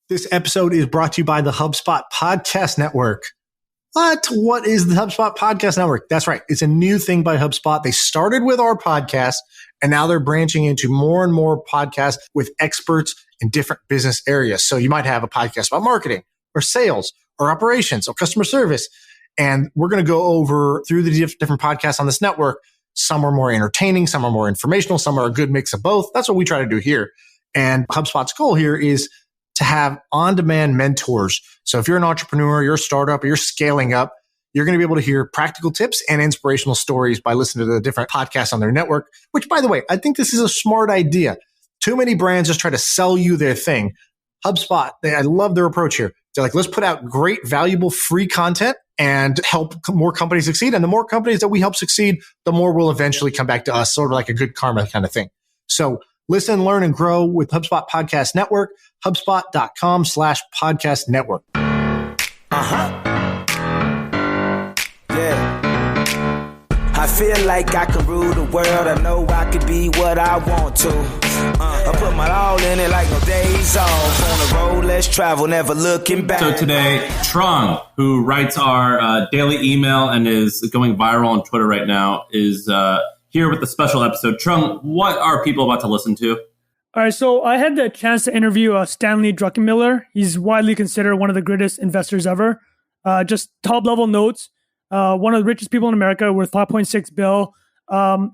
This episode is brought to you by the HubSpot Podcast Network. What is the HubSpot Podcast Network? That's right. It's a new thing by HubSpot. They started with our podcast, and now they're branching into more and more podcasts with experts in different business areas. So you might have a podcast about marketing or sales or operations or customer service. And we're going to go over through the different podcasts on this network. Some are more entertaining, some are more informational, some are a good mix of both. That's what we try to do here. And HubSpot's goal here is to have on-demand mentors. So if you're an entrepreneur, you're a startup, or you're scaling up, you're going to be able to hear practical tips and inspirational stories by listening to the different podcasts on their network, which, by the way, I think this is a smart idea. Too many brands just try to sell you their thing. HubSpot, I love their approach here. They're like, let's put out great, valuable, free content and help more companies succeed. And the more companies that we help succeed, the more will eventually come back to us, sort of like a good karma kind of thing. So listen, learn, and grow with HubSpot Podcast Network, HubSpot.com/podcast network. Yeah. I feel like I can rule the world. I know I could be what I want to. I put my all in it like no days off. On the road, let's travel, never looking back. So today, Trung, who writes our daily email and is going viral on Twitter right now, is here with the special episode. Trung, what are people about to listen to? All right, so I had the chance to interview Stanley Druckenmiller. He's widely considered one of the greatest investors ever. Just top-level notes. One of the richest people in America, worth $5.6 billion.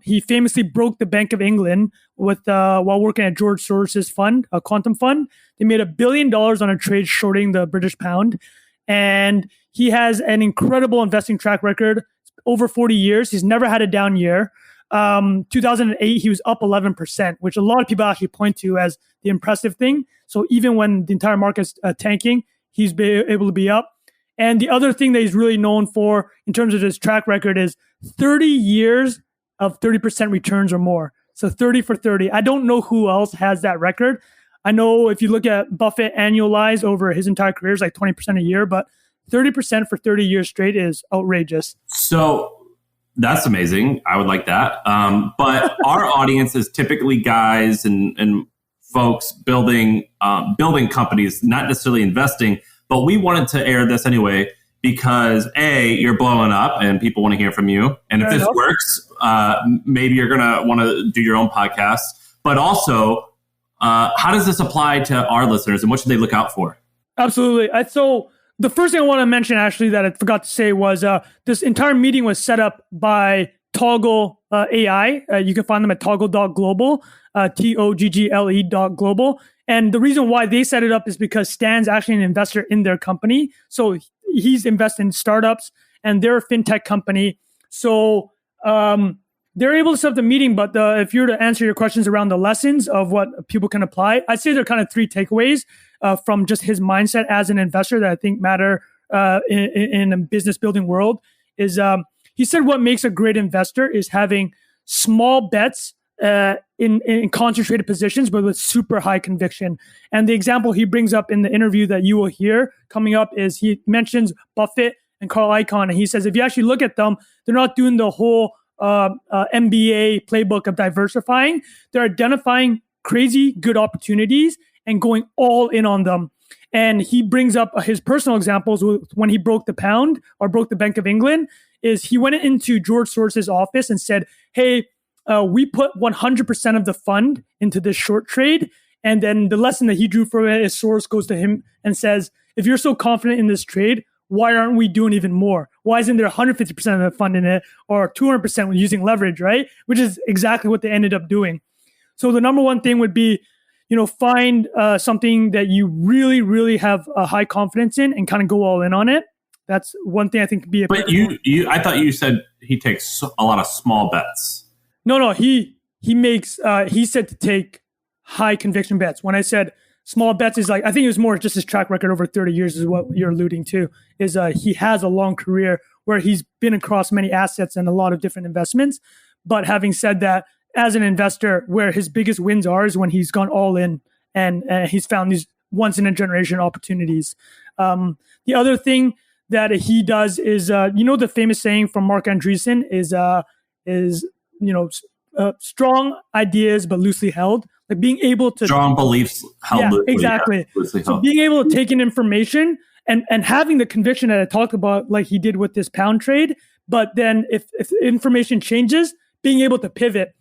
He famously broke the Bank of England with while working at George Soros's fund, a quantum fund. They made $1 billion on a trade shorting the British pound. And he has an incredible investing track record, over 40 years. He's never had a down year. 2008, he was up 11%, which a lot of people actually point to as the impressive thing. So even when the entire market's tanking, he's able to be up. And the other thing that he's really known for in terms of his track record is 30 years of 30% returns or more. So 30 for 30. I don't know who else has that record. I know if you look at Buffett annualized over his entire career, it's like 20% a year, but 30% for 30 years straight is outrageous. So that's amazing. I would like that. But our audience is typically guys and folks building companies, not necessarily investing. But we wanted to air this anyway because A, you're blowing up and people want to hear from you. And if this works, maybe you're going to want to do your own podcast. But also, how does this apply to our listeners and what should they look out for? Absolutely. So the first thing I want to mention, actually, that I forgot to say was this entire meeting was set up by Toggle AI. You can find them at toggle.global, TOGGLE.global. And the reason why they set it up is because Stan's actually an investor in their company. So he's invested in startups and they're a fintech company. So they're able to set up the meeting. But if you were to answer your questions around the lessons of what people can apply, I'd say there are kind of three takeaways from just his mindset as an investor that I think matter in a business building world. Is he said what makes a great investor is having small bets in concentrated positions, but with super high conviction. And the example he brings up in the interview that you will hear coming up is he mentions Buffett and Carl Icahn. And he says, if you actually look at them, they're not doing the whole MBA playbook of diversifying. They're identifying crazy good opportunities and going all in on them. And he brings up his personal examples when he broke the pound or broke the Bank of England, is he went into George Soros's office and said, hey, we put 100% of the fund into this short trade. And then the lesson that he drew from it is Soros goes to him and says, if you're so confident in this trade, why aren't we doing even more? Why isn't there 150% of the fund in it or 200% when using leverage, right? Which is exactly what they ended up doing. So the number one thing would be, find something that you really, really have a high confidence in and kind of go all in on it. That's one thing I think could be. But I thought you said he takes a lot of small bets. No, he makes, he said to take high conviction bets. When I said small bets is like, I think it was more just his track record over 30 years is what you're alluding to, is he has a long career where he's been across many assets and a lot of different investments. But having said that, as an investor, where his biggest wins are is when he's gone all in and he's found these once in a generation opportunities. The other thing that he does is, the famous saying from Mark Andreessen is strong ideas but loosely held, like being able to strong beliefs held loosely. Exactly. Yeah, loosely so held. Being able to take in information and having the conviction that I talked about, like he did with this pound trade, but then if information changes, being able to pivot.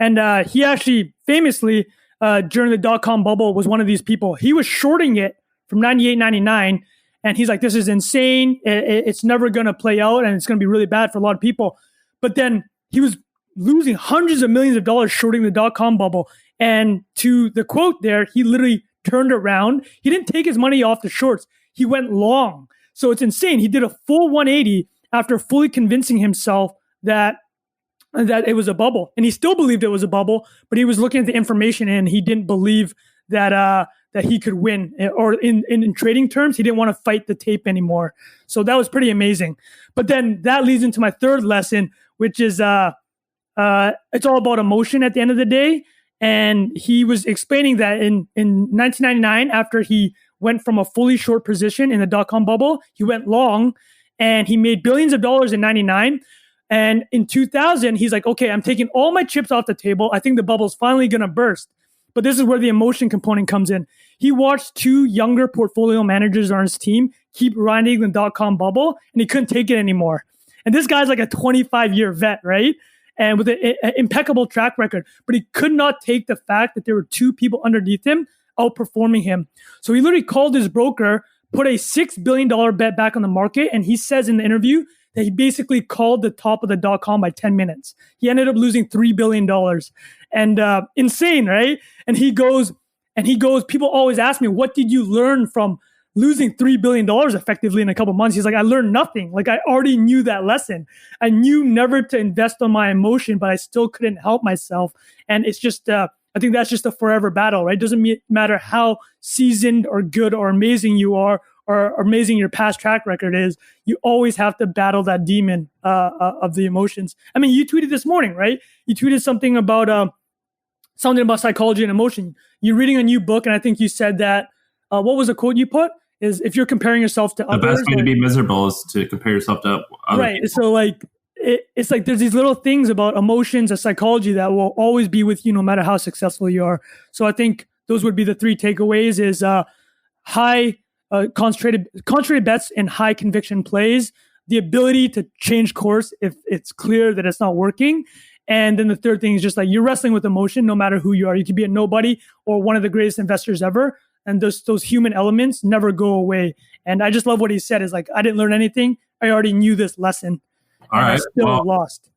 And he actually famously during the dot-com bubble was one of these people. He was shorting it from 98, 99. And he's like, this is insane. It's never going to play out. And it's going to be really bad for a lot of people. But then he was losing hundreds of millions of dollars shorting the dot-com bubble. And to the quote there, he literally turned around. He didn't take his money off the shorts. He went long. So it's insane. He did a full 180 after fully convincing himself that it was a bubble. And he still believed it was a bubble, but he was looking at the information and he didn't believe that he could win. Or in trading terms, he didn't want to fight the tape anymore. So that was pretty amazing. But then that leads into my third lesson, which is it's all about emotion at the end of the day. And he was explaining that in 1999, after he went from a fully short position in the dot-com bubble, he went long and he made billions of dollars in 99. And in 2000, he's like, okay, I'm taking all my chips off the table. I think the bubble's finally going to burst. But this is where the emotion component comes in. He watched two younger portfolio managers on his team keep riding the dot-com bubble, and he couldn't take it anymore. And this guy's like a 25-year vet, right? And with an impeccable track record. But he could not take the fact that there were two people underneath him outperforming him. So he literally called his broker, put a $6 billion bet back on the market, and he says in the interview that he basically called the top of the dot-com by 10 minutes. He ended up losing $3 billion. And insane, right? And he goes, people always ask me, what did you learn from losing $3 billion effectively in a couple months? He's like, I learned nothing. Like, I already knew that lesson. I knew never to invest on my emotion, but I still couldn't help myself. And it's just, I think that's just a forever battle, right? It doesn't matter how seasoned or good or amazing you are, or amazing your past track record is, you always have to battle that demon of the emotions. I mean, you tweeted this morning, right? You tweeted something about psychology and emotion. You're reading a new book, and I think you said that, what was the quote you put? Is if you're comparing yourself to others. The best way to be miserable is to compare yourself to other right. people. So like, it's like there's these little things about emotions and psychology that will always be with you no matter how successful you are. So I think those would be the three takeaways is high concentrated bets and high conviction plays, the ability to change course if it's clear that it's not working. And then the third thing is just like you're wrestling with emotion no matter who you are. You could be a nobody or one of the greatest investors ever. And those human elements never go away. And I just love what he said is like, I didn't learn anything. I already knew this lesson. All right. I still lost.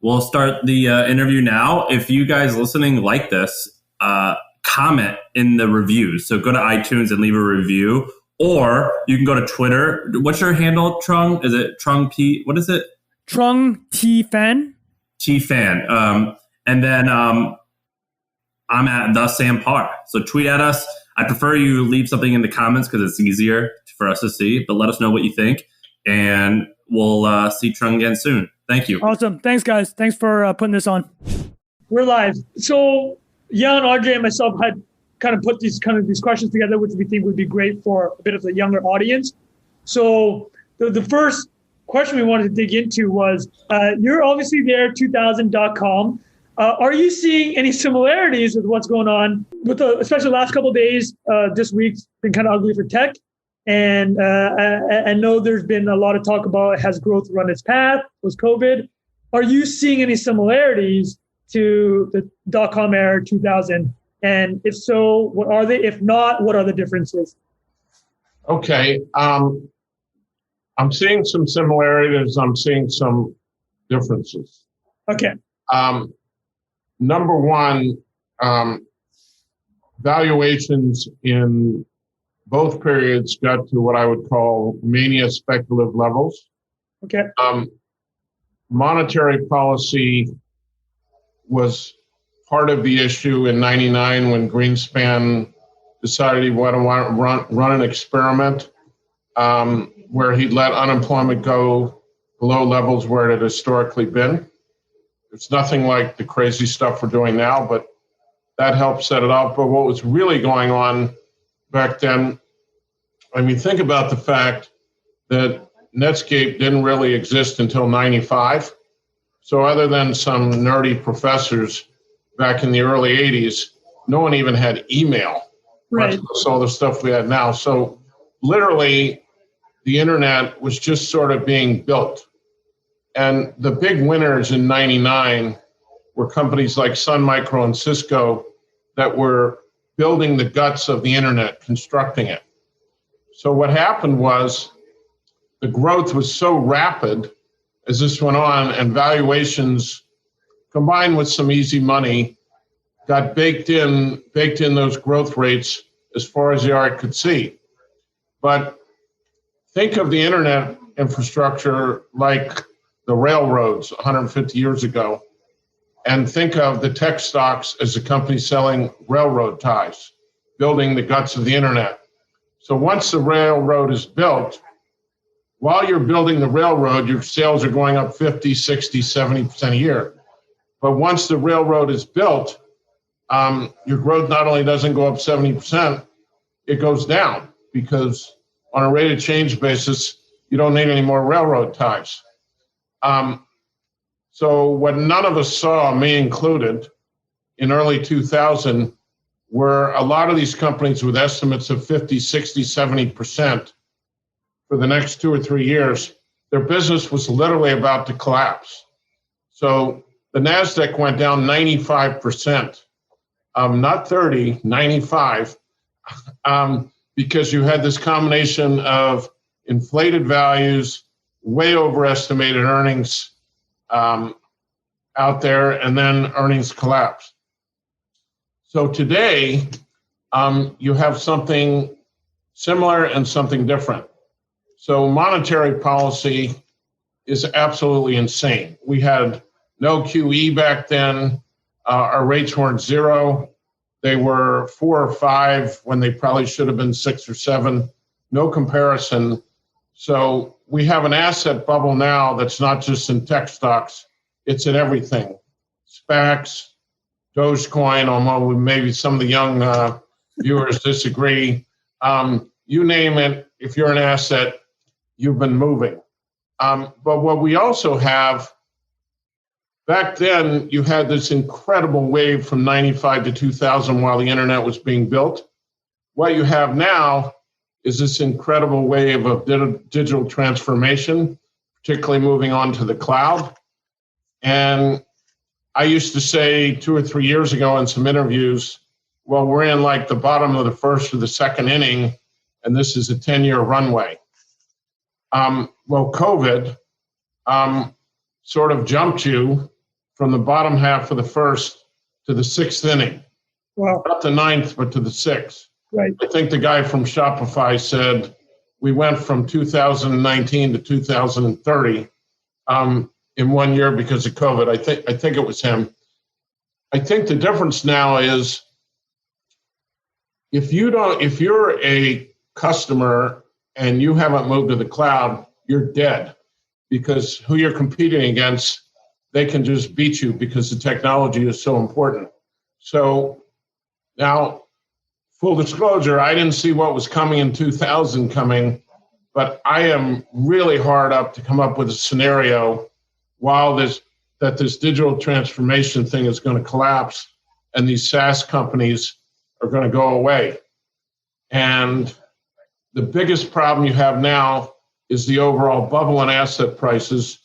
We'll start the interview now. If you guys listening like this, comment in the reviews. So go to iTunes and leave a review, or you can go to Twitter. What's your handle, Trung? Is it Trung P? What is it? Trung Phan. Fan. And then I'm at the Sam Parr. So tweet at us. I prefer you leave something in the comments because it's easier for us to see, but let us know what you think. And we'll see Trung again soon. Thank you. Awesome. Thanks, guys. Thanks for putting this on. We're live. So Jan, RJ, and myself had kind of put these questions together, which we think would be great for a bit of the younger audience. So the first question we wanted to dig into was, you're obviously there, 2000.com. Are you seeing any similarities with what's going on with especially the last couple of days? This week's been kind of ugly for tech. And I know there's been a lot of talk about has growth run its path? Was COVID? Are you seeing any similarities to the .com era 2000? And if so, what are they? If not, what are the differences? Okay. I'm seeing some similarities. I'm seeing some differences. Okay. Number one, valuations in both periods got to what I would call mania speculative levels. Okay. Monetary policy was part of the issue in '99 when Greenspan decided he wanted to run an experiment where he'd let unemployment go below levels where it had historically been. It's nothing like the crazy stuff we're doing now, but that helped set it up. But what was really going on back then, I mean, think about the fact that Netscape didn't really exist until '95. So other than some nerdy professors back in the early 80s, no one even had email. Right. That's all the stuff we had now. So literally, the internet was just sort of being built. And the big winners in 99 were companies like Sun Micro and Cisco that were building the guts of the internet, constructing it. So what happened was the growth was so rapid as this went on, and valuations combined with some easy money got baked in those growth rates as far as the eye could see. But think of the internet infrastructure like the railroads 150 years ago, and think of the tech stocks as a company selling railroad ties, building the guts of the internet. So once the railroad is built, while you're building the railroad, your sales are going up 50, 60, 70% a year. But once the railroad is built, your growth not only doesn't go up 70%, it goes down, because on a rate of change basis, you don't need any more railroad ties. So what none of us saw, me included, in early 2000, were a lot of these companies with estimates of 50, 60, 70% for the next 2 or 3 years, their business was literally about to collapse. So the NASDAQ went down 95%, not 30, 95, because you had this combination of inflated values, way overestimated earnings out there, and then earnings collapsed. So today, you have something similar and something different. So monetary policy is absolutely insane. We had no QE back then. Our rates weren't 0. They were 4 or 5 when they probably should have been 6 or 7. No comparison. So we have an asset bubble now that's not just in tech stocks. It's in everything. SPACs, Dogecoin, although maybe some of the young viewers disagree. You name it, if you're an asset, you've been moving. But what we also have, back then, you had this incredible wave from 95 to 2000 while the internet was being built. What you have now is this incredible wave of digital transformation, particularly moving on to the cloud. And I used to say 2 or 3 years ago in some interviews, well, we're in like the bottom of the first or the second inning, and this is a 10-year runway. Well, COVID sort of jumped you from the bottom half of the first to the 6th inning. Wow. Not the 9th, but to the 6th. Right. I think the guy from Shopify said we went from 2019 to 2030 in 1 year because of COVID. I think it was him. I think the difference now is if you're a customer and you haven't moved to the cloud, you're dead, because who you're competing against, they can just beat you because the technology is so important. So now, full disclosure, I didn't see what was coming in 2000 coming, but I am really hard up to come up with a scenario while this digital transformation thing is going to collapse and these SaaS companies are going to go away. And the biggest problem you have now is the overall bubble in asset prices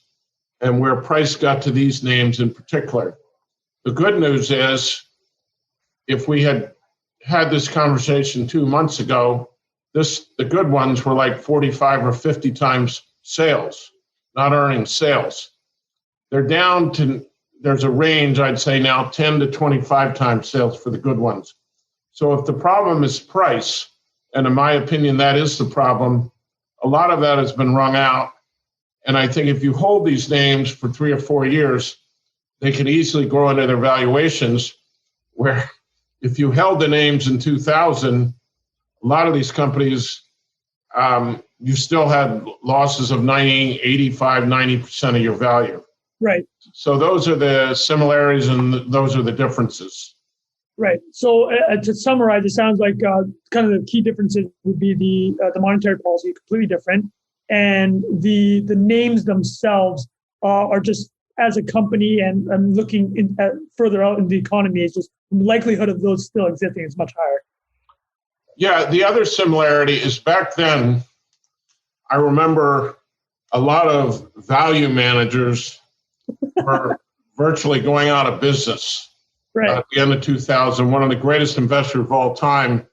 and where price got to these names in particular. The good news is, if we had this conversation 2 months ago, the good ones were like 45 or 50 times sales, not earnings, sales. They're down to, there's a range, I'd say now 10 to 25 times sales for the good ones. So if the problem is price, and in my opinion, that is the problem, a lot of that has been wrung out. And I think if you hold these names for 3 or 4 years, they can easily grow into their valuations, where if you held the names in 2000, a lot of these companies, you still had losses of 90, 85, 90% of your value. Right. So those are the similarities and those are the differences. Right. So to summarize, it sounds like kind of the key differences would be the monetary policy completely different, and the names themselves are just as a company and looking further out in the economy, it's just the likelihood of those still existing is much higher. Yeah, the other similarity is back then, I remember a lot of value managers were virtually going out of business. Right. At the end of 2000, one of the greatest investors of all time,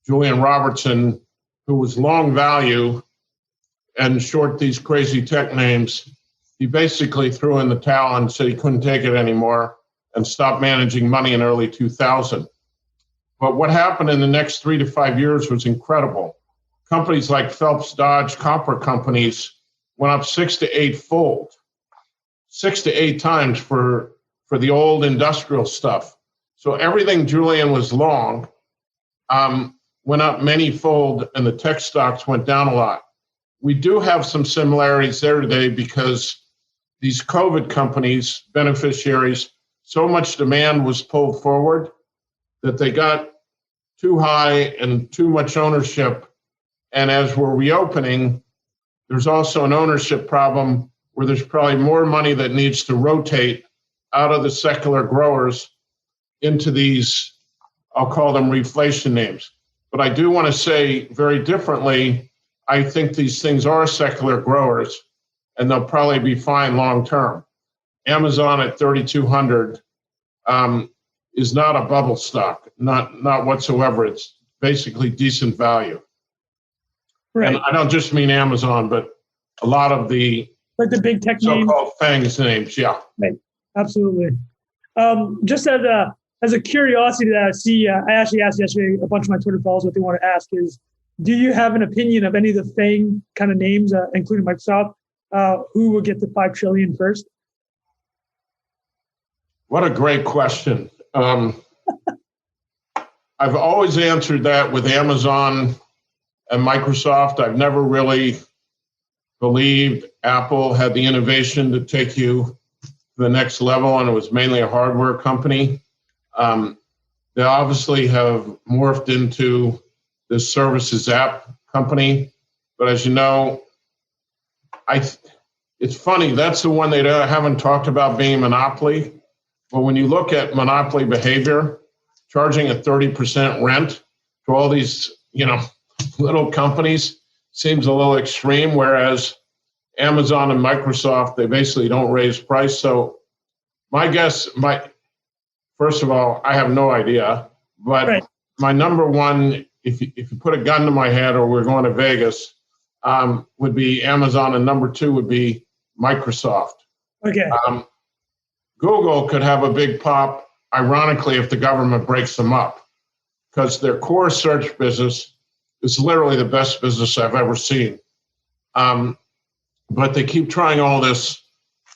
Julian Robertson, who was long value and short these crazy tech names, he basically threw in the towel and said he couldn't take it anymore and stopped managing money in early 2000. But what happened in the next 3 to 5 years was incredible. Companies like Phelps Dodge, copper companies, went up 6 to 8 fold, 6 to 8 times for the old industrial stuff. So everything Julian was long went up many fold, and the tech stocks went down a lot. We do have some similarities there today because these COVID companies, beneficiaries, so much demand was pulled forward that they got too high and too much ownership. And as we're reopening, there's also an ownership problem where there's probably more money that needs to rotate out of the secular growers into these, I'll call them reflation names. But I do want to say very differently, I think these things are secular growers and they'll probably be fine long term. Amazon at 3,200 is not a bubble stock, not whatsoever. It's basically decent value. Right. And I don't just mean Amazon, but a lot of the big tech so-called FANGs names, yeah. Right, absolutely. Just as a curiosity that I see, I actually asked yesterday a bunch of my Twitter followers what they want to ask is, do you have an opinion of any of the FANG kind of names, including Microsoft, who will get to 5 trillion first? What a great question. I've always answered that with Amazon and Microsoft. I've never really believed Apple had the innovation to take you to the next level, and it was mainly a hardware company. They obviously have morphed into this services app company, but as you know, it's funny, that's the one they haven't talked about being monopoly. But when you look at monopoly behavior, charging a 30% rent to all these, little companies seems a little extreme, whereas Amazon and Microsoft, they basically don't raise price. So my guess, first of all, I have no idea, but my number one, if you put a gun to my head or we're going to Vegas, would be Amazon, and number 2 would be Microsoft. Okay. Google could have a big pop, ironically, if the government breaks them up, because their core search business is literally the best business I've ever seen. But they keep trying all this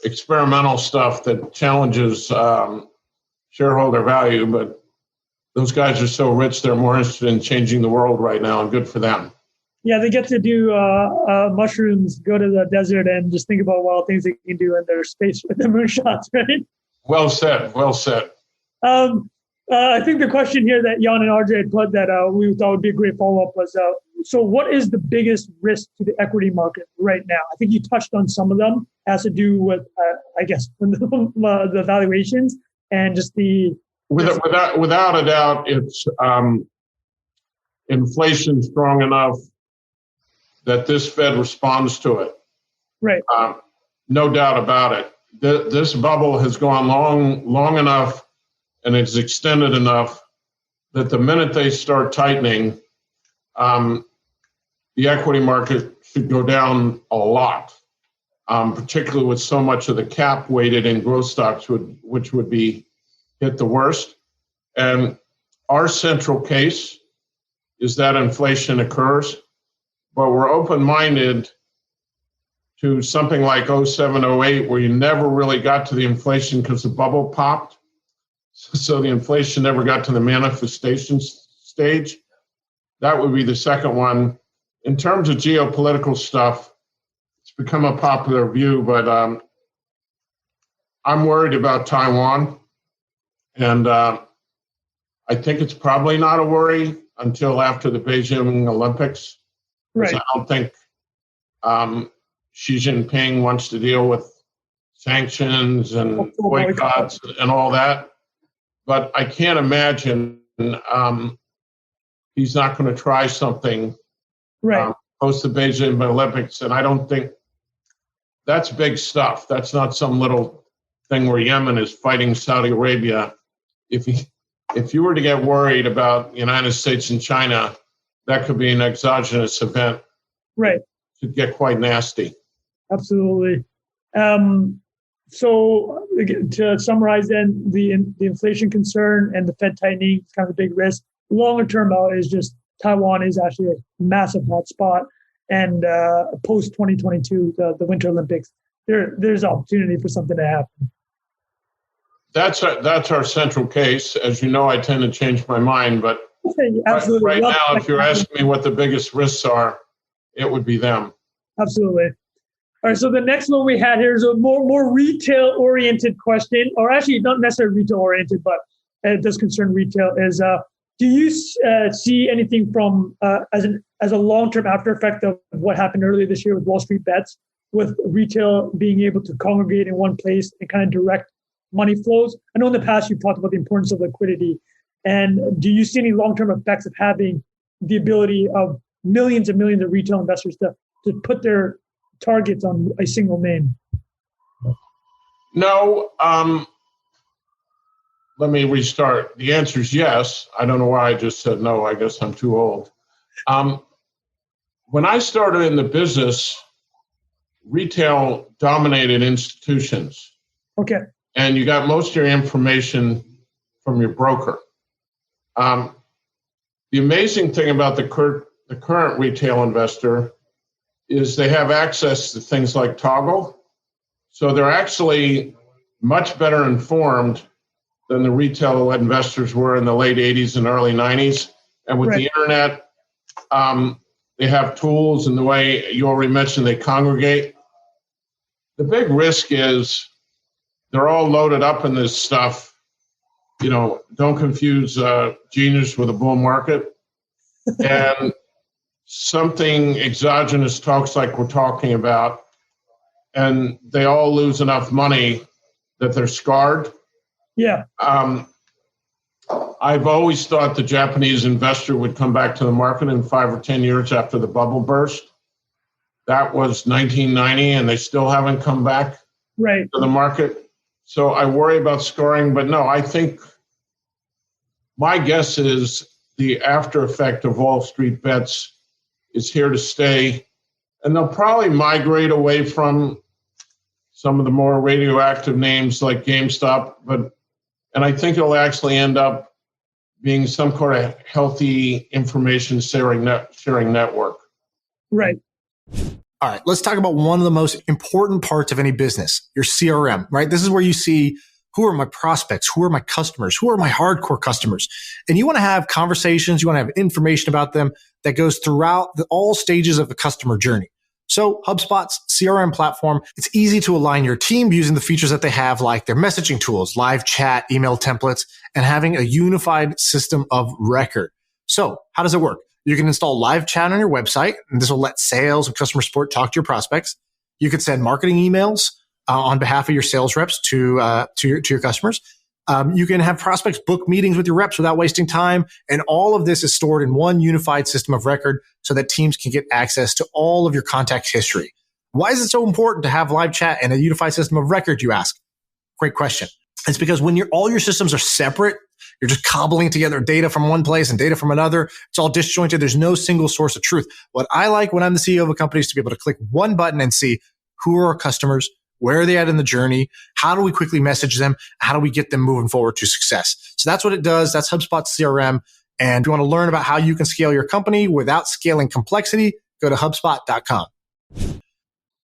experimental stuff that challenges shareholder value, but those guys are so rich, they're more interested in changing the world right now, and good for them. Yeah, they get to do mushrooms, go to the desert, and just think about wild things they can do in their space with the moonshots, right? Well said, well said. I think the question here that Jan and RJ had put that we thought would be a great follow-up was, so what is the biggest risk to the equity market right now? I think you touched on some of them. It has to do with, I guess, the valuations and just the... Without a doubt, it's inflation strong enough that this Fed responds to it. Right. No doubt about it. This bubble has gone long enough and it's extended enough that the minute they start tightening, the equity market should go down a lot, particularly with so much of the cap weighted in growth stocks, which would be hit the worst. And our central case is that inflation occurs, but we're open-minded to something like 07, 08, where you never really got to the inflation because the bubble popped. So the inflation never got to the manifestation stage. That would be the second one. In terms of geopolitical stuff, it's become a popular view, but I'm worried about Taiwan. And I think it's probably not a worry until after the Beijing Olympics. Right. I don't think Xi Jinping wants to deal with sanctions and boycotts and all that. But I can't imagine he's not going to try something post the Beijing Olympics. And I don't think that's big stuff. That's not some little thing where Yemen is fighting Saudi Arabia. If you were to get worried about the United States and China, that could be an exogenous event. Right. It could get quite nasty. Absolutely. So to summarize then, the inflation concern and the Fed tightening is kind of a big risk. Longer term out is just Taiwan is actually a massive hotspot. And post 2022, the Winter Olympics, there's opportunity for something to happen. That's our central case. As you know, I tend to change my mind, but absolutely. Right now, if you're asking me what the biggest risks are, it would be them. Absolutely. All right, so the next one we had here is a more retail-oriented question, or actually not necessarily retail-oriented, but it does concern retail, is do you see anything from as a long-term after effect of what happened earlier this year with Wall Street bets, with retail being able to congregate in one place and kind of direct money flows? I know in the past you've talked about the importance of liquidity. And do you see any long-term effects of having the ability of millions and millions of retail investors to put their targets on a single name? No. Let me restart. The answer is yes. I don't know why I just said no. I guess I'm too old. When I started in the business, retail dominated institutions. Okay. And you got most of your information from your broker. The amazing thing about the current retail investor is they have access to things like Toggle. So they're actually much better informed than the retail investors were in the late 80s and early 90s. And with the internet, they have tools, and the way you already mentioned, they congregate. The big risk is they're all loaded up in this stuff. You know, don't confuse genius with a bull market. And something exogenous talks like we're talking about, and they all lose enough money that they're scarred. Yeah. I've always thought the Japanese investor would come back to the market in 5 or 10 years after the bubble burst. That was 1990, and they still haven't come back to the market. So I worry about scoring, but no, I think my guess is the after effect of Wall Street bets is here to stay, and they'll probably migrate away from some of the more radioactive names like GameStop, and I think it'll actually end up being some kind of healthy information sharing network. Right. All right, let's talk about one of the most important parts of any business, your CRM, right? This is where you see who are my prospects, who are my customers, who are my hardcore customers. And you want to have conversations, you want to have information about them that goes throughout all stages of the customer journey. So HubSpot's CRM platform, it's easy to align your team using the features that they have, like their messaging tools, live chat, email templates, and having a unified system of record. So how does it work? You can install live chat on your website, and this will let sales and customer support talk to your prospects. You could send marketing emails on behalf of your sales reps to your customers. You can have prospects book meetings with your reps without wasting time. And all of this is stored in one unified system of record so that teams can get access to all of your contact history. Why is it so important to have live chat and a unified system of record, you ask? Great question. It's because when all your systems are separate, you're just cobbling together data from one place and data from another. It's all disjointed. There's no single source of truth. What I like when I'm the CEO of a company is to be able to click one button and see who are our customers, where are they at in the journey, how do we quickly message them, how do we get them moving forward to success. So that's what it does. That's HubSpot's CRM. And if you want to learn about how you can scale your company without scaling complexity, go to HubSpot.com.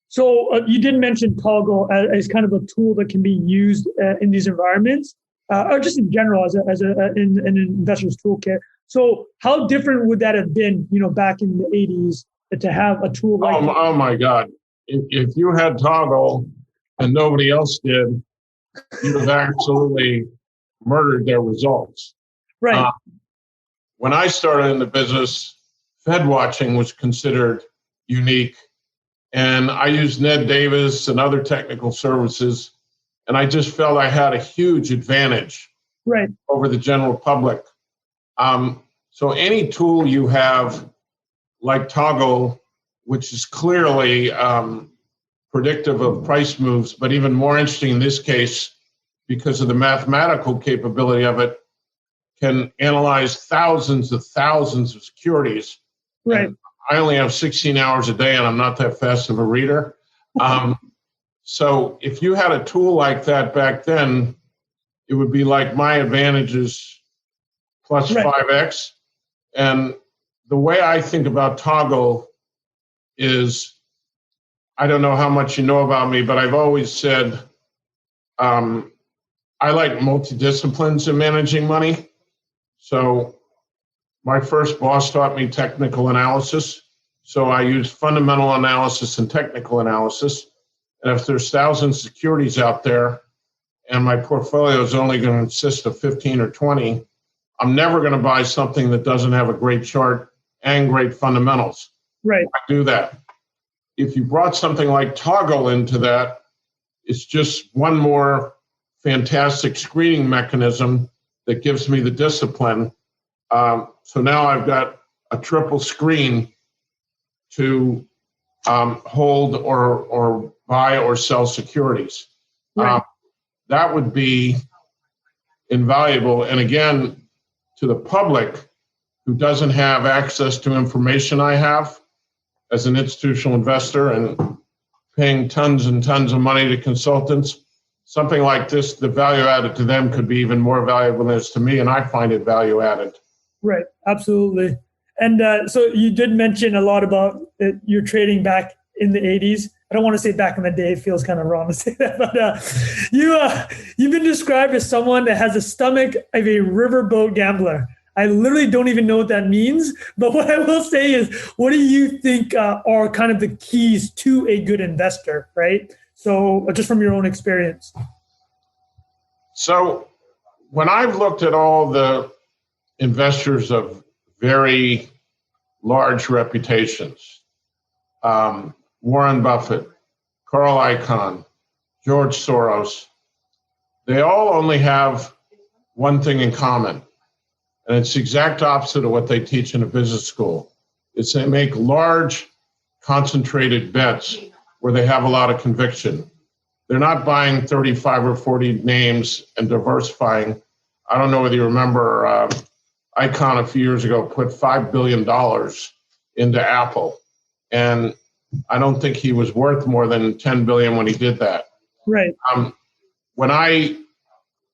So you did mention Toggle as kind of a tool that can be used in these environments, or just in general as in an investor's toolkit. So how different would that have been, back in the 80s to have a tool like that? Oh my God. If you had Toggle and nobody else did, you'd have absolutely murdered their results. Right. When I started in the business, Fed watching was considered unique. And I used Ned Davis and other technical services. And I just felt I had a huge advantage over the general public. So any tool you have, like Toggle, which is clearly predictive of price moves, but even more interesting in this case, because of the mathematical capability of it, can analyze thousands of securities. Right. And I only have 16 hours a day, and I'm not that fast of a reader. So if you had a tool like that back then, it would be like my advantages plus 5x. And the way I think about Toggle is, I don't know how much you know about me, but I've always said I like multidisciplines in managing money. So my first boss taught me technical analysis. So I use fundamental analysis and technical analysis. And if there's thousands of securities out there and my portfolio is only going to consist of 15 or 20, I'm never going to buy something that doesn't have a great chart and great fundamentals. Right. I do that. If you brought something like Toggle into that, it's just one more fantastic screening mechanism that gives me the discipline. So now I've got a triple screen to hold or buy or sell securities. Right. That would be invaluable. And again, to the public who doesn't have access to information I have as an institutional investor and paying tons and tons of money to consultants, something like this, the value added to them could be even more valuable than it is to me, and I find it value added. Right, absolutely. And so you did mention a lot about your trading back in the 80s. I don't want to say back in the day. It feels kind of wrong to say that. But you've been described as someone that has the stomach of a riverboat gambler. I literally don't even know what that means. But what I will say is, what do you think are kind of the keys to a good investor, right? So just from your own experience. So when I've looked at all the investors of very large reputations, Warren Buffett, Carl Icahn, George Soros, they all only have one thing in common. And it's the exact opposite of what they teach in a business school. It's they make large, concentrated bets where they have a lot of conviction. They're not buying 35 or 40 names and diversifying. I don't know whether you remember Icahn a few years ago put $5 billion into Apple. And I don't think he was worth more than $10 billion when he did that. Right. When I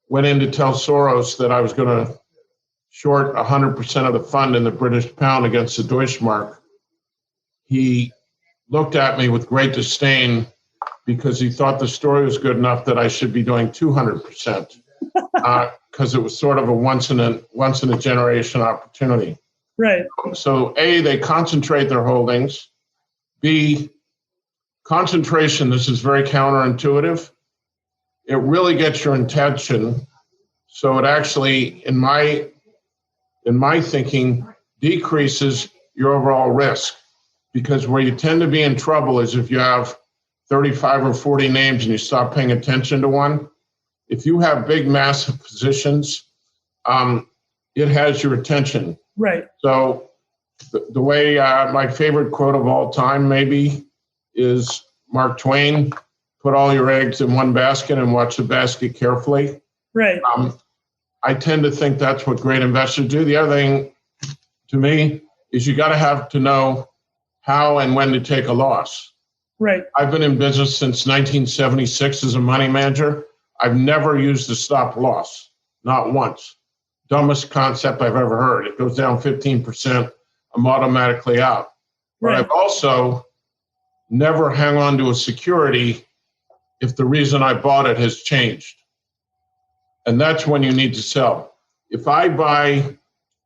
went in to tell Soros that I was going to short 100% of the fund in the British pound against the Deutschmark, he looked at me with great disdain because he thought the story was good enough that I should be doing 200%, because it was sort of a once in a generation opportunity. Right. So A, they concentrate their holdings. B, concentration, this is very counterintuitive. It really gets your attention. So it actually, in my thinking, decreases your overall risk, because where you tend to be in trouble is if you have 35 or 40 names and you stop paying attention to one. If you have big, massive positions, it has your attention. Right. So the way my favorite quote of all time maybe is Mark Twain, put all your eggs in one basket and watch the basket carefully. Right. I tend to think that's what great investors do. The other thing to me is you got to have to know how and when to take a loss. Right. I've been in business since 1976 as a money manager. I've never used a stop loss, not once. Dumbest concept I've ever heard. It goes down 15%, I'm automatically out. But Right. I've also never hung on to a security if the reason I bought it has changed. And that's when you need to sell. If I buy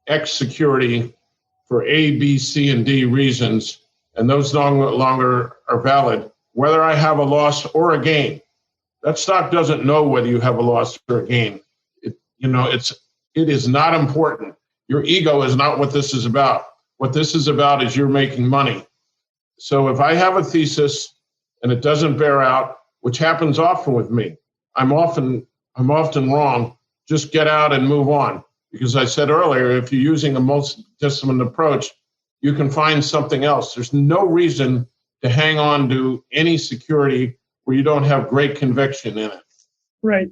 X security for A, B, C, and D reasons, and those no longer are valid, whether I have a loss or a gain, that stock doesn't know whether you have a loss or a gain. It is not important. Your ego is not what this is about. What this is about is you're making money. So if I have a thesis and it doesn't bear out, which happens often with me, I'm often wrong, just get out and move on. Because I said earlier, if you're using a multi-disciplined approach, you can find something else. There's no reason to hang on to any security where you don't have great conviction in it. Right.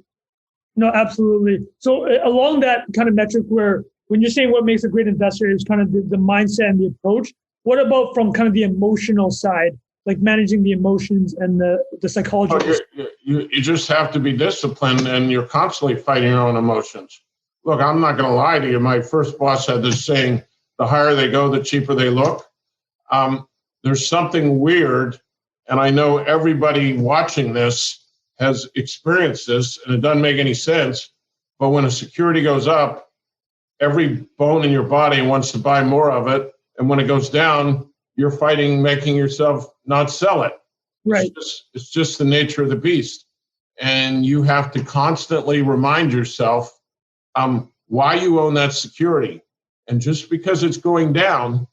No, absolutely. So along that kind of metric where when you're saying what makes a great investor is kind of the mindset and the approach, what about from kind of the emotional side, like managing the emotions and the psychology? You just have to be disciplined, and you're constantly fighting your own emotions. Look, I'm not going to lie to you. My first boss had this saying, the higher they go, the cheaper they look. There's something weird, and I know everybody watching this has experienced this, and it doesn't make any sense. But when a security goes up, every bone in your body wants to buy more of it. And when it goes down, you're fighting, making yourself not sell it. Right. It's just the nature of the beast. And you have to constantly remind yourself why you own that security. And just because it's going down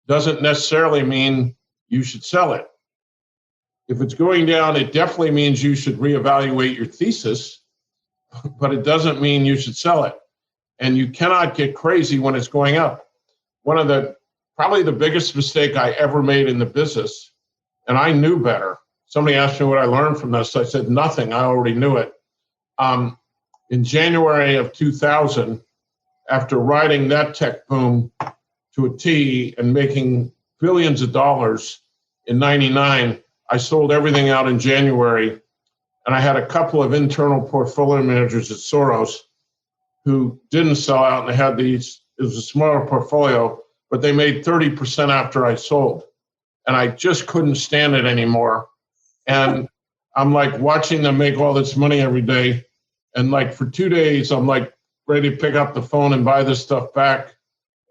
doesn't necessarily mean you should sell it. If it's going down, it definitely means you should reevaluate your thesis, but it doesn't mean you should sell it. And you cannot get crazy when it's going up. Probably the biggest mistake I ever made in the business, and I knew better. Somebody asked me what I learned from this. I said, nothing. I already knew it. In January of 2000, after riding that tech boom to a T and making billions of dollars in 99, I sold everything out in January. And I had a couple of internal portfolio managers at Soros who didn't sell out, and they had it was a smaller portfolio, but they made 30% after I sold. And I just couldn't stand it anymore. And I'm like watching them make all this money every day. And like for 2 days, I'm like ready to pick up the phone and buy this stuff back.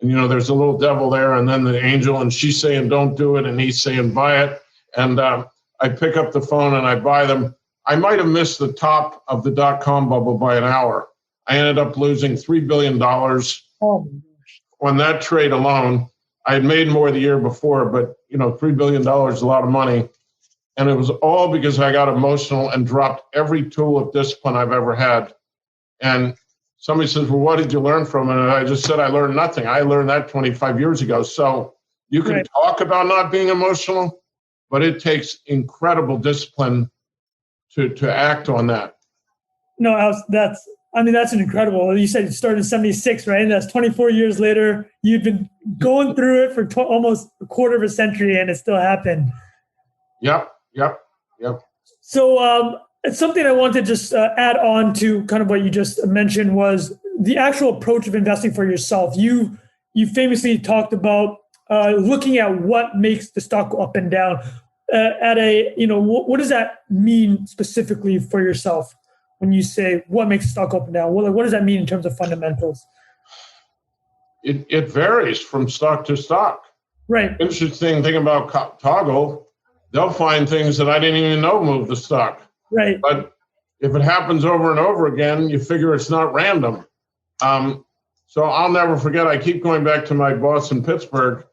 And, there's a little devil there, and then the angel, and she's saying, don't do it. And he's saying, buy it. And I pick up the phone and I buy them. I might have missed the top of the dot-com bubble by an hour. I ended up losing $3 billion on that trade alone. I had made more the year before, but $3 billion is a lot of money. And it was all because I got emotional and dropped every tool of discipline I've ever had. And somebody says, well, what did you learn from it? And I just said, I learned nothing. I learned that 25 years ago. So you can talk about not being emotional, but it takes incredible discipline to act on that. No, that's an incredible. You said you started in 76, right? And that's 24 years later. You've been going through it for almost a quarter of a century, and it still happened. Yep. So it's something I want to just add on to kind of what you just mentioned was the actual approach of investing for yourself. You famously talked about looking at what makes the stock go up and down. What does that mean specifically for yourself? When you say what makes the stock go up and down, what does that mean in terms of fundamentals? It varies from stock to stock. Right. Interesting thing about Toggle, they'll find things that I didn't even know move the stock. Right. But if it happens over and over again, you figure it's not random. So I'll never forget, I keep going back to my boss in Pittsburgh,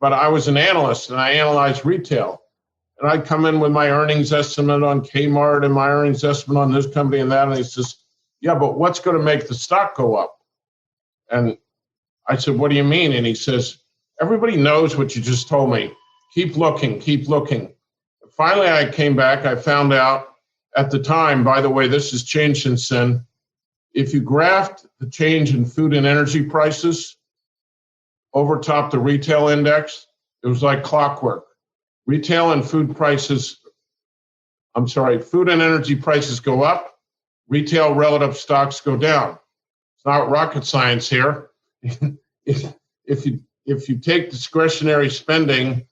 but I was an analyst and I analyzed retail. And I'd come in with my earnings estimate on Kmart and my earnings estimate on this company and that. And he says, yeah, but what's going to make the stock go up? And I said, what do you mean? And he says, everybody knows what you just told me. Keep looking, keep looking. Finally, I came back. I found out at the time, by the way, this has changed since then. If you graphed the change in food and energy prices over top the retail index, it was like clockwork. Retail and food and energy prices go up. Retail relative stocks go down. It's not rocket science here. If you take discretionary spending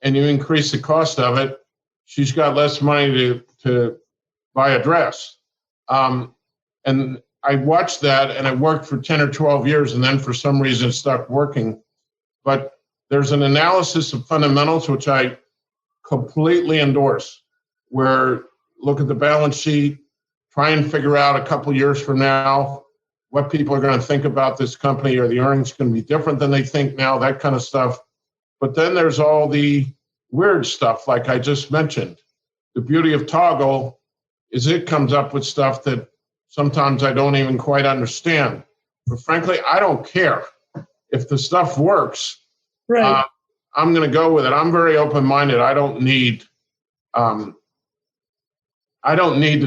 and you increase the cost of it, she's got less money to buy a dress. And I watched that, and it worked for 10 or 12 years, and then for some reason it stopped working. But there's an analysis of fundamentals, which I completely endorse, where look at the balance sheet, try and figure out a couple years from now what people are going to think about this company, or the earnings going to be different than they think now, that kind of stuff. But then there's all the weird stuff like I just mentioned. The beauty of Toggle is it comes up with stuff that sometimes I don't even quite understand. But frankly, I don't care. If the stuff works, right. I'm going to go with it. I'm very open-minded. I don't need to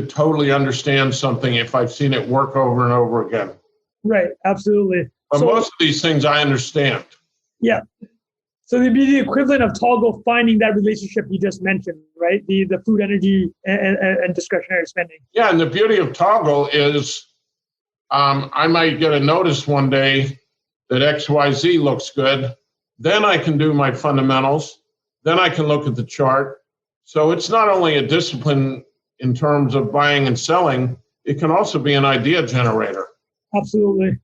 totally understand something if I've seen it work over and over again. Right, absolutely. But most of these things I understand. Yeah. So it'd be the equivalent of Toggle finding that relationship you just mentioned, right? The food, energy, and discretionary spending. Yeah, and the beauty of Toggle is I might get a notice one day that XYZ looks good. Then I can do my fundamentals. Then I can look at the chart. So it's not only a discipline in terms of buying and selling, it can also be an idea generator. Absolutely.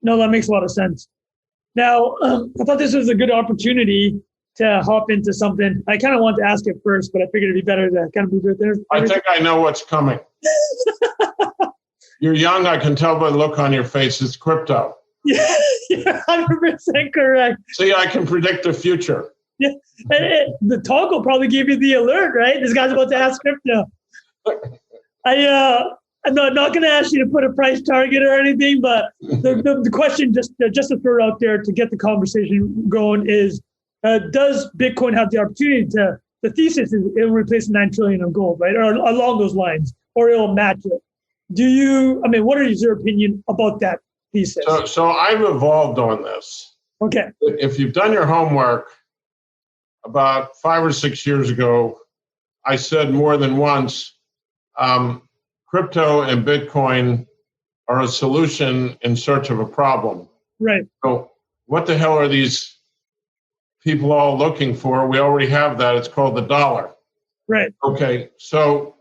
No, that makes a lot of sense. Now, I thought this was a good opportunity to hop into something. I kind of wanted to ask it first, but I figured it'd be better to kind of move it there. I think I know what's coming. You're young, I can tell by the look on your face. It's crypto. Yeah, you're 100% correct. See, I can predict the future. Yeah, the Toggle probably gave you the alert, right? This guy's about to ask crypto. I'm not going to ask you to put a price target or anything, but the question, just to throw it out there to get the conversation going, is does Bitcoin have the opportunity to? The thesis is it'll replace 9 trillion of gold, right, or along those lines, or it'll match it. What is your opinion about that thesis? So I've evolved on this. Okay. If you've done your homework, about 5 or 6 years ago, I said more than once, crypto and Bitcoin are a solution in search of a problem. Right. So what the hell are these people all looking for? We already have that. It's called the dollar. Right. Okay. So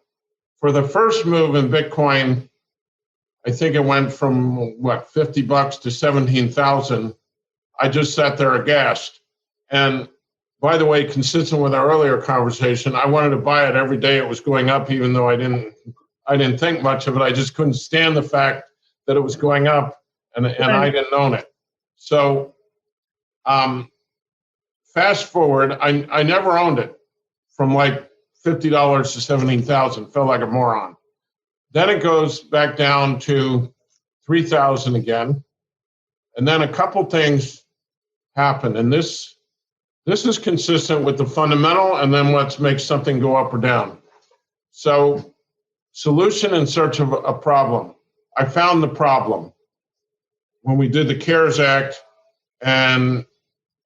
for the first move in Bitcoin, I think it went from $50 to 17,000. I just sat there aghast. And by the way, consistent with our earlier conversation, I wanted to buy it every day it was going up, even though I didn't think much of it. I just couldn't stand the fact that it was going up, and I didn't own it. So fast forward, I never owned it from like $50 to 17,000. Felt like a moron. Then it goes back down to 3,000 again. And then a couple things happen. And this is consistent with the fundamental and then what makes something go up or down. So solution in search of a problem. I found the problem when we did the CARES Act and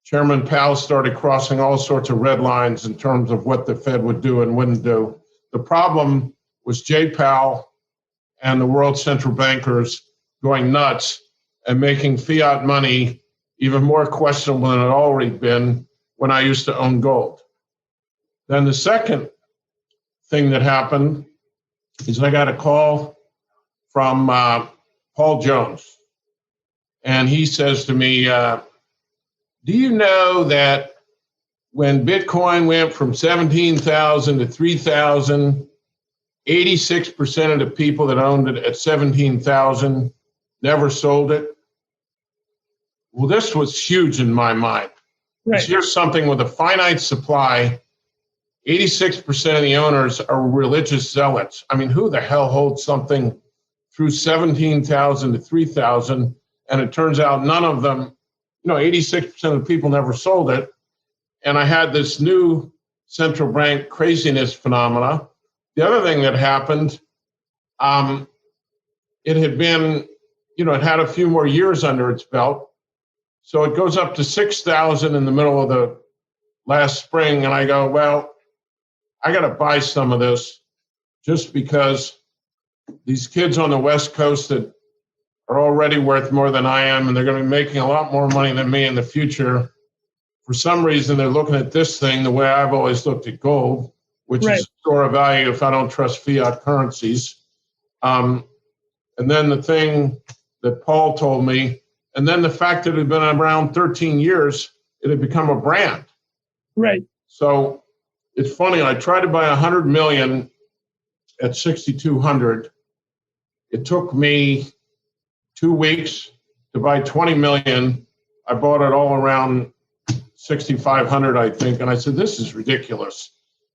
Chairman Powell started crossing all sorts of red lines in terms of what the Fed would do and wouldn't do. The problem was Jay Powell and the world central bankers going nuts and making fiat money even more questionable than it had already been when I used to own gold. Then the second thing that happened is I got a call from Paul Jones. And he says to me, do you know that when Bitcoin went from 17,000 to 3,000, 86% of the people that owned it at 17,000 never sold it? Well, this was huge in my mind. Right. Here's something with a finite supply. 86% of the owners are religious zealots. I mean, who the hell holds something through 17,000 to 3,000? And it turns out none of them, 86% of the people never sold it. And I had this new central bank craziness phenomena. The other thing that happened, it had been, it had a few more years under its belt. So it goes up to 6,000 in the middle of the last spring. And I go, well, I got to buy some of this just because these kids on the West Coast that are already worth more than I am, and they're going to be making a lot more money than me in the future. For some reason, they're looking at this thing the way I've always looked at gold, which is a store of value if I don't trust fiat currencies. And then the thing that Paul told me, and then the fact that it had been around 13 years, it had become a brand. Right. So it's funny. I tried to buy 100 million at 6,200. It took me 2 weeks to buy 20 million. I bought it all around 6,500, I think. And I said, this is ridiculous.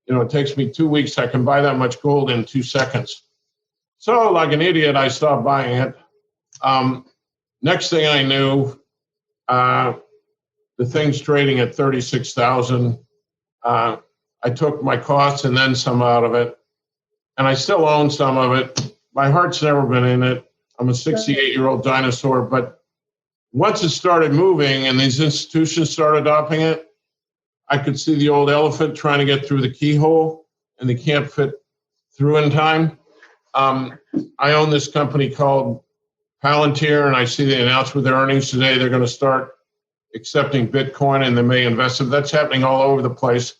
It takes me 2 weeks. I can buy that much gold in 2 seconds. So like an idiot, I stopped buying it. Next thing I knew, the thing's trading at 36,000. I took my costs and then some out of it. And I still own some of it. My heart's never been in it. I'm a 68-year-old dinosaur. But once it started moving and these institutions started adopting it, I could see the old elephant trying to get through the keyhole, and they can't fit through in time. I own this company called Palantir, and I see they announced with their earnings today they're going to start accepting Bitcoin, and they may invest it. That's happening all over the place.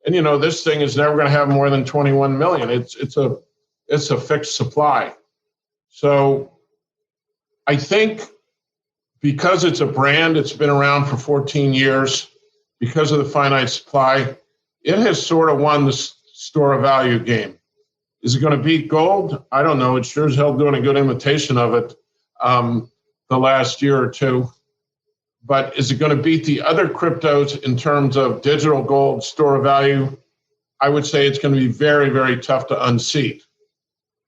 And this thing is never going to have more than 21 million. It's a fixed supply. So I think because it's a brand, it's been around for 14 years. Because of the finite supply, it has sort of won the store of value game. Is it going to beat gold? I don't know. It sure as hell doing a good imitation of it the last year or two. But is it going to beat the other cryptos in terms of digital gold store of value? I would say it's going to be very, very tough to unseat.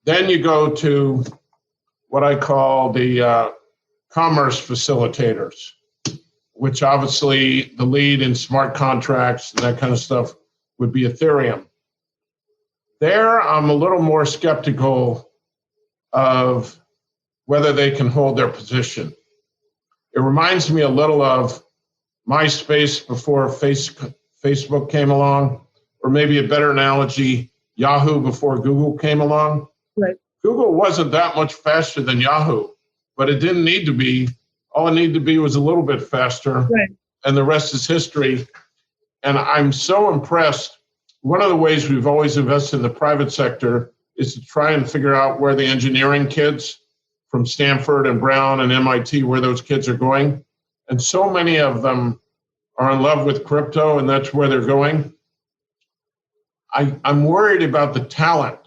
Then you go to what I call the commerce facilitators, which obviously the lead in smart contracts and that kind of stuff would be Ethereum. There, I'm a little more skeptical of whether they can hold their position. It reminds me a little of MySpace before Facebook came along, or maybe a better analogy, Yahoo before Google came along. Right. Google wasn't that much faster than Yahoo, but it didn't need to be. All it needed to be was a little bit faster, right, and the rest is history. And I'm so impressed. One of the ways we've always invested in the private sector is to try and figure out where the engineering kids from Stanford and Brown and MIT, where those kids are going. And so many of them are in love with crypto, and that's where they're going. I'm worried about the talent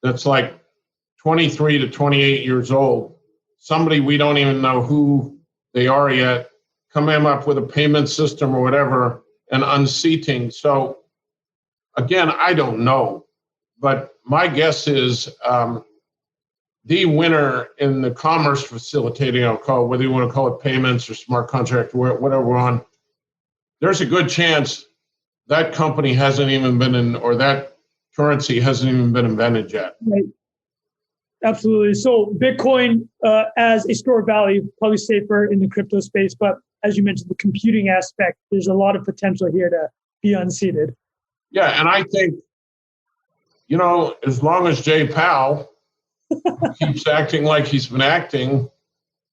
that's like 23 to 28 years old. Somebody we don't even know who they are yet, coming up with a payment system or whatever, and unseating. So, again, I don't know. But my guess is the winner in the commerce facilitating, I'll call it, whether you want to call it payments or smart contract, whatever we're on, there's a good chance that company hasn't even been in, or that currency hasn't even been invented yet. Right. Absolutely. So Bitcoin as a store of value, probably safer in the crypto space. But as you mentioned, the computing aspect, there's a lot of potential here to be unseated. Yeah. And I think, as long as Jay Powell keeps acting like he's been acting,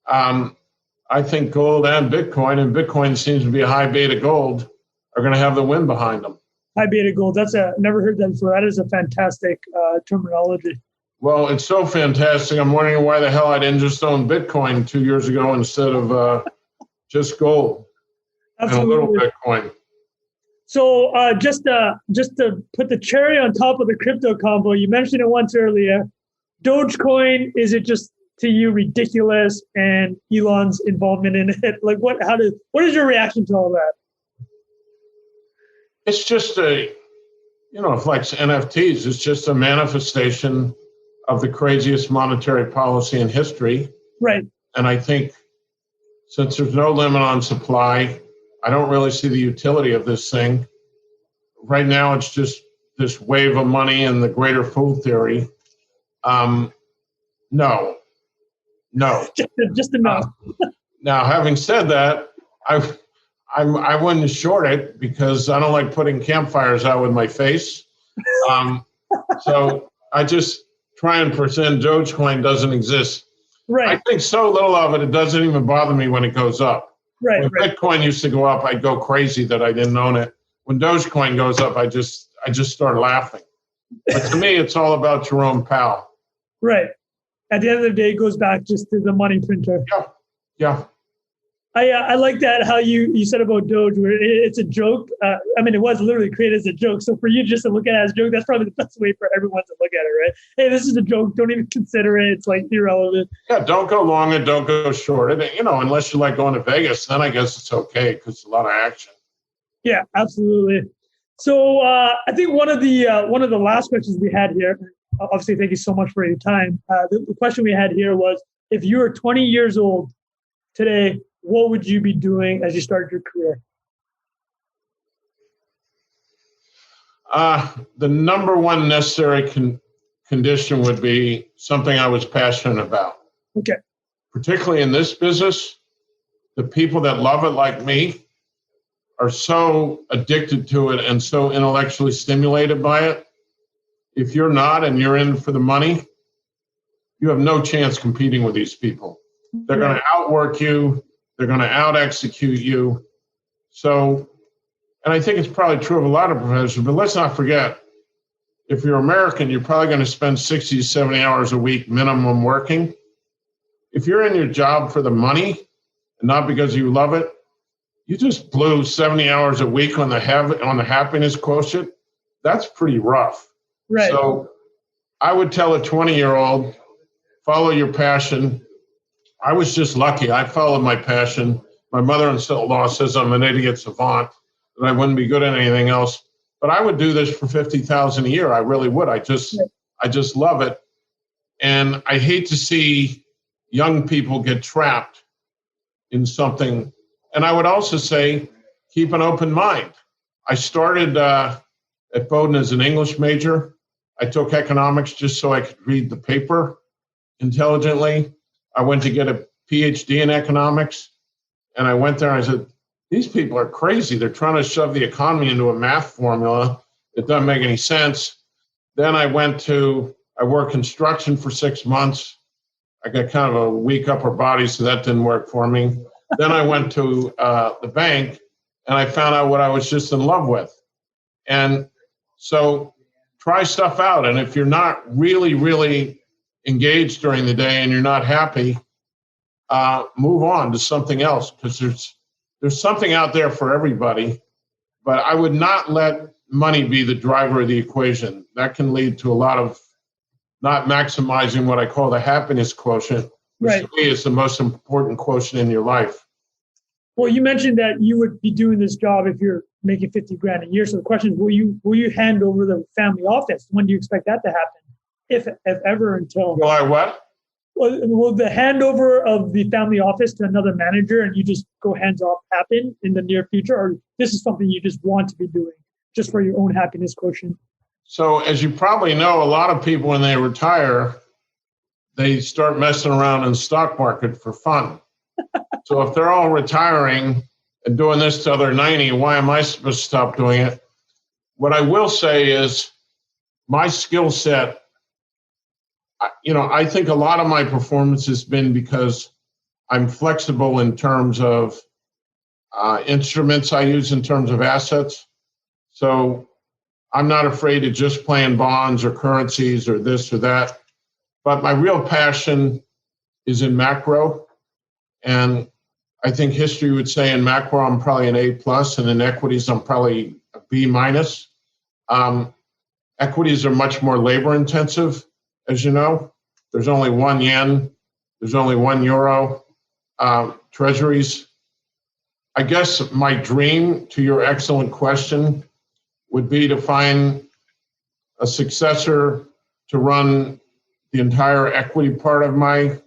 I think gold and Bitcoin seems to be a high beta gold, are going to have the wind behind them. High beta gold. Never heard that before. That is a fantastic terminology. Well, it's so fantastic. I'm wondering why the hell I didn't just own Bitcoin 2 years ago instead of just gold. Absolutely. And a little Bitcoin. So just to put the cherry on top of the crypto combo, you mentioned it once earlier. Dogecoin, is it just to you ridiculous, and Elon's involvement in it? Like what is your reaction to all that? It's just it's like NFTs. It's just a manifestation of the craziest monetary policy in history. Right. And I think since there's no limit on supply, I don't really see the utility of this thing. Right now, it's just this wave of money and the greater fool theory. No. Just a no. Now, having said that, I wouldn't short it because I don't like putting campfires out with my face. So I just try and pretend Dogecoin doesn't exist. Right. I think so little of it, it doesn't even bother me when it goes up. Right. When Bitcoin used to go up, I'd go crazy that I didn't own it. When Dogecoin goes up, I just start laughing. But to me, it's all about Jerome Powell. Right. At the end of the day, it goes back just to the money printer. Yeah. I like that how you said about Doge, where it's a joke. It was literally created as a joke. So for you just to look at it as a joke, that's probably the best way for everyone to look at it, right? Hey, this is a joke. Don't even consider it. It's like irrelevant. Yeah, don't go long and don't go short. Unless you like going to Vegas, then I guess it's okay because it's a lot of action. Yeah, absolutely. So I think one of the last questions we had here, obviously, thank you so much for your time. The question we had here was, if you were 20 years old today, what would you be doing as you started your career? The number one necessary condition would be something I was passionate about. Okay. Particularly in this business, the people that love it like me are so addicted to it and so intellectually stimulated by it. If you're not and you're in for the money, you have no chance competing with these people. They're going to outwork you. They're going to out-execute you. So, and I think it's probably true of a lot of professions, but let's not forget, if you're American, you're probably going to spend 60 to 70 hours a week minimum working. If you're in your job for the money and not because you love it, you just blew 70 hours a week on the happiness quotient. That's pretty rough. Right. So I would tell a 20-year-old, follow your passion. I was just lucky. I followed my passion. My mother-in-law says I'm an idiot savant, that I wouldn't be good at anything else. But I would do this for $50,000 a year. I really would. I just love it. And I hate to see young people get trapped in something. And I would also say, keep an open mind. I started at Bowdoin as an English major. I took economics just so I could read the paper intelligently. I went to get a PhD in economics. And I went there and I said, these people are crazy. They're trying to shove the economy into a math formula. It doesn't make any sense. Then I worked construction for 6 months. I got kind of a weak upper body, so that didn't work for me. Then I went to the bank, and I found out what I was just in love with. And so try stuff out. And if you're not really, really engaged during the day and you're not happy, move on to something else, because there's something out there for everybody. But I would not let money be the driver of the equation. That can lead to a lot of not maximizing what I call the happiness quotient, which to me is the most important quotient in your life. Well, you mentioned that you would be doing this job if you're making $50,000 a year. So the question is, will you hand over the family office? When do you expect that to happen? If ever, until... Will I what? Will the handover of the family office to another manager and you just go hands off happen in the near future? Or this is something you just want to be doing just for your own happiness quotient? So as you probably know, a lot of people, when they retire, they start messing around in the stock market for fun. So if they're all retiring and doing this till they're 90, why am I supposed to stop doing it? What I will say is my skill set, I think a lot of my performance has been because I'm flexible in terms of instruments I use in terms of assets. So I'm not afraid of just playing bonds or currencies or this or that. But my real passion is in macro. And I think history would say in macro, I'm probably an A+, and in equities, I'm probably a B-. Equities are much more labor intensive, as you know. There's only 1 yen. There's only 1 euro. Treasuries. I guess my dream, to your excellent question, would be to find a successor to run the entire equity part of my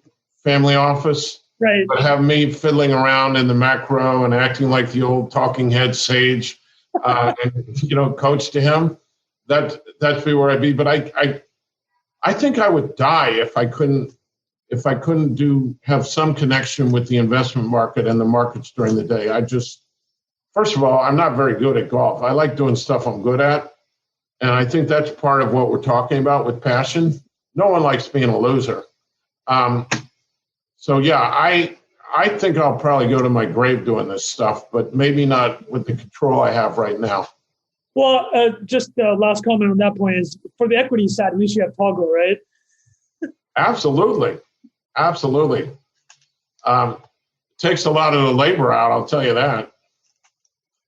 family office, but have me fiddling around in the macro and acting like the old talking head sage, and coach to him. That'd be where I'd be. But I think I would die if I couldn't have some connection with the investment market and the markets during the day. First of all, I'm not very good at golf. I like doing stuff I'm good at. And I think that's part of what we're talking about with passion. No one likes being a loser. So yeah, I think I'll probably go to my grave doing this stuff, but maybe not with the control I have right now. Well, just last comment on that point is, for the equity side, at least you have toggle, right? Absolutely. Takes a lot of the labor out, I'll tell you that.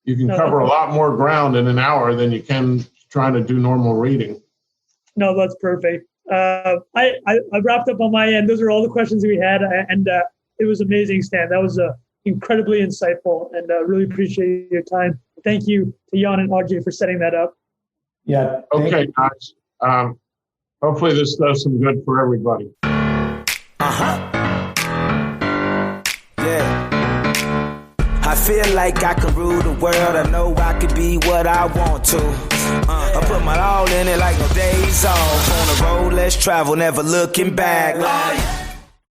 You can cover a lot more ground in an hour than you can trying to do normal reading. No, that's perfect. I wrapped up on my end. Those are all the questions we had, and it was amazing, Stan. That was incredibly insightful, and really appreciate your time. Thank you to Jan and Ajay for setting that up. Yeah. Okay, guys. Hopefully this does some good for everybody. I feel like I can rule the world. I know I could be what I want to. I put my all in it like no days off. On the road, let's travel, never looking back.